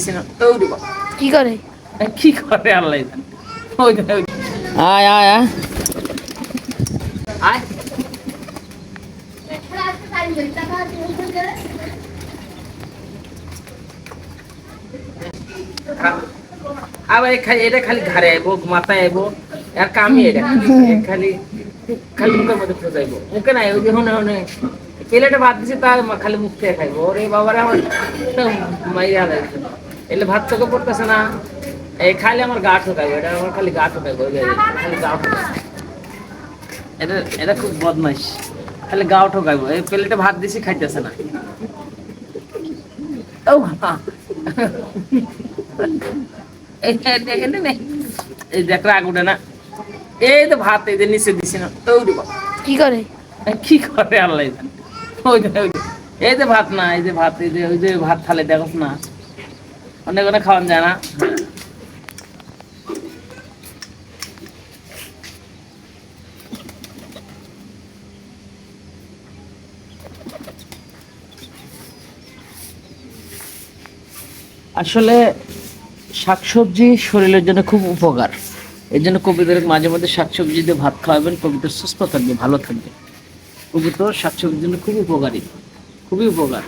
দিছি না ওরে বাবা কি করে কি করে আল্লাহ জানে। ওই যে, ওই যে। আয় আয় আয় আয় আবার এটা খালি ঘাড়ে আইবো মাথায় আইবো আর কামি এটা খালি খালি মুখের মধ্যে খোঁজাইবো মুখে নাই ওই যে হনে হনে প্লেটে ভাত দিছে তা খালি মুখ থেকে খাইবো ওরে বাবারে আমার মাইয়া লাগছে এলে ভাত তোকে পড়তেছে না এই খালি আমার গা ঠোকাইবো এটা আমার খালি গা ঠোকাইবো খালি গা ঠোকাইবো এটা এটা খুব বদমাইশ খালি গাও ঠোকাইবো এই প্লেটে ভাত দিছি খাইতেছে না ও এই দেখ রাগ উঠে না এই তো ভাত এই যে নিচে দিছি না ওরে বাবা কি করে কি করে আল্লাহ জানে। ওই যে, ওই যে। এই যে ভাত না এই যে ভাত এই যে ওই যে ভাত থালে দেখো না অনেক অনেক খাওয়ান যায় না আসলে শাকসবজি শরীরের জন্য খুব উপকার এই জন্য কবিদের মাঝে মধ্যে শাকসবজি দিয়ে ভাত খাওয়াবেন কবিতা সুস্থ থাকবে ভালো থাকবে কবি তো শাকসবজির জন্য খুব উপকারী খুবই উপকার